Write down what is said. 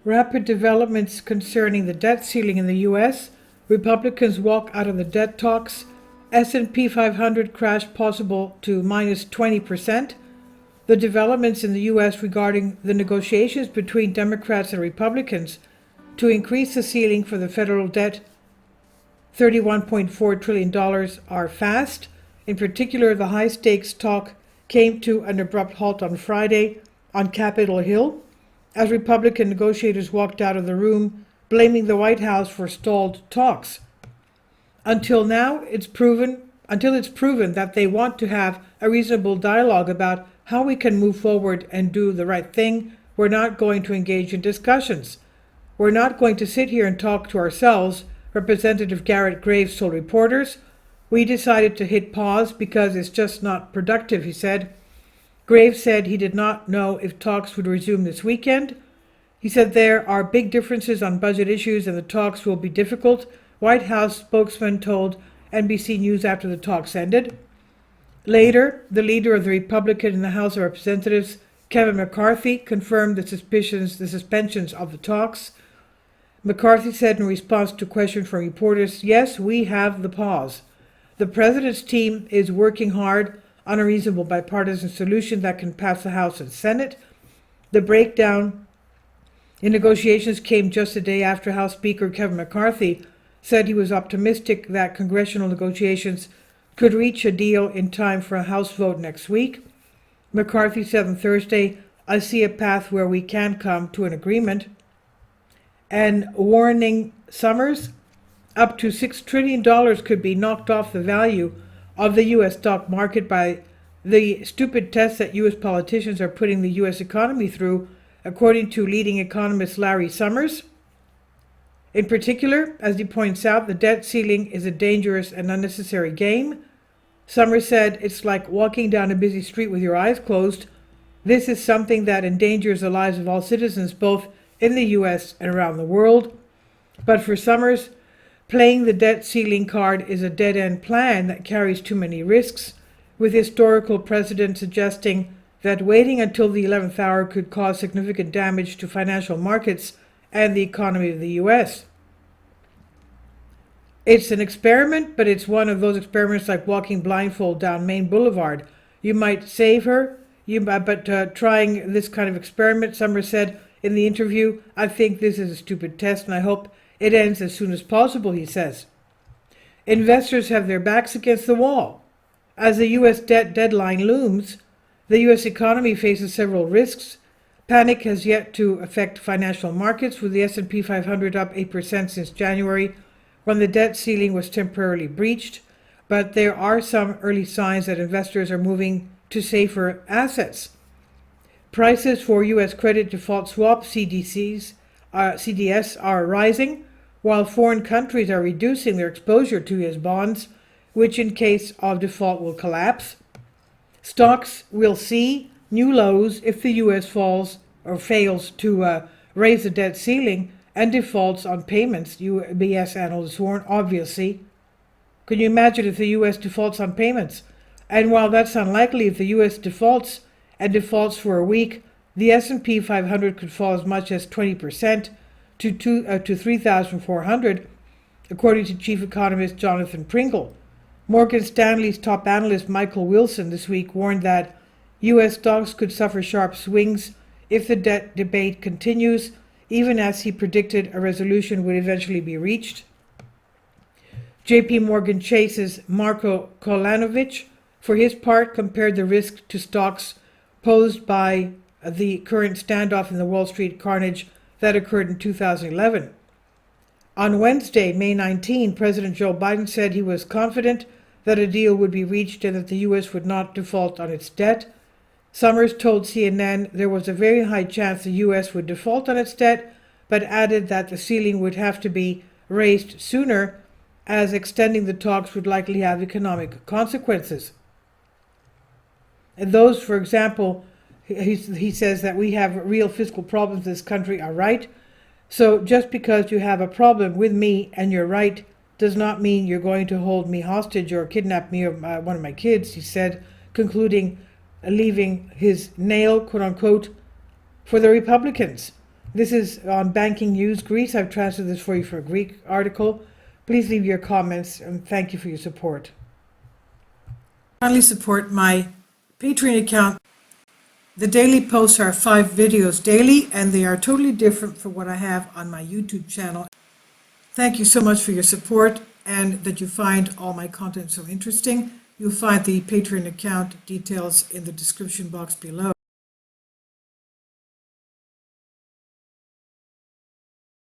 Rapid developments concerning the debt ceiling in the U.S. Republicans walk out of the debt talks. S&P 500 crash possible to minus 20%. The developments in the U.S. regarding the negotiations between Democrats and Republicans to increase the ceiling for the federal debt, $31.4 trillion, are fast. In particular, the high-stakes talk came to an abrupt halt on Friday on Capitol Hill, as Republican negotiators walked out of the room, blaming the White House for stalled talks. Until it's proven that they want to have a reasonable dialogue about how we can move forward and do the right thing, we're not going to engage in discussions. We're not going to sit here and talk to ourselves, Representative Garrett Graves told reporters. We decided to hit pause because it's just not productive, he said. Graves said he did not know if talks would resume this weekend. He said there are big differences on budget issues and the talks will be difficult, White House spokesman told NBC News after the talks ended. Later, the leader of the Republican in the House of Representatives, Kevin McCarthy, confirmed the suspensions of the talks. McCarthy said in response to a question from reporters, "Yes, we have the pause. The president's team is working hard on a reasonable bipartisan solution that can pass the House and Senate." The breakdown in negotiations came just a day after House Speaker Kevin McCarthy said he was optimistic that congressional negotiations could reach a deal in time for a House vote next week. McCarthy said on Thursday, "I see a path where we can come to an agreement." And warning Summers, up to $6 trillion could be knocked off the value of the U.S. stock market by the stupid tests that U.S. politicians are putting the U.S. economy through, according to leading economist Larry Summers. In particular, as he points out, the debt ceiling is a dangerous and unnecessary game. Summers said it's like walking down a busy street with your eyes closed. This is something that endangers the lives of all citizens, both in the U.S. and around the world. But for Summers, playing the debt ceiling card is a dead-end plan that carries too many risks, with historical precedent suggesting that waiting until the 11th hour could cause significant damage to financial markets and the economy of the U.S. It's an experiment, but it's one of those experiments like walking blindfold down Main Boulevard. You might save her, but trying this kind of experiment, Summers said in the interview, "I think this is a stupid test and I hope it ends as soon as possible," he says. Investors have their backs against the wall. As the U.S. debt deadline looms, the U.S. economy faces several risks. Panic has yet to affect financial markets, with the S&P 500 up 8% since January, when the debt ceiling was temporarily breached. But there are some early signs that investors are moving to safer assets. Prices for U.S. credit default swap CDS are rising, while foreign countries are reducing their exposure to U.S. bonds, which in case of default will collapse. Stocks will see new lows if the U.S. falls or fails to raise the debt ceiling and defaults on payments, UBS analysts warn, obviously. Can you imagine if the U.S. defaults on payments? And while that's unlikely, if the U.S. defaults for a week, the S&P 500 could fall as much as 20% to 3,400, according to chief economist Jonathan Pringle. Morgan Stanley's top analyst Michael Wilson this week warned that U.S. stocks could suffer sharp swings if the debt debate continues, even as he predicted a resolution would eventually be reached. J.P. Morgan Chase's Marko Kolanovic, for his part, compared the risk to stocks posed by the current standoff in the Wall Street carnage that occurred in 2011. On Wednesday, May 19, President Joe Biden said he was confident that a deal would be reached and that the U.S. would not default on its debt. Summers told CNN there was a very high chance the U.S. would default on its debt, but added that the ceiling would have to be raised sooner, as extending the talks would likely have economic consequences. And those, for example, he says that we have real fiscal problems in this country, are right. So just because you have a problem with me and you're right does not mean you're going to hold me hostage or kidnap me or one of my kids, he said, concluding leaving his nail, quote unquote, for the Republicans. This is on Banking News Greece. I've translated this for you for a Greek article. Please leave your comments and thank you for your support. Kindly support my Patreon account. The daily posts are 5 videos daily, and they are totally different from what I have on my YouTube channel. Thank you so much for your support and that you find all my content so interesting. You'll find the Patreon account details in the description box below.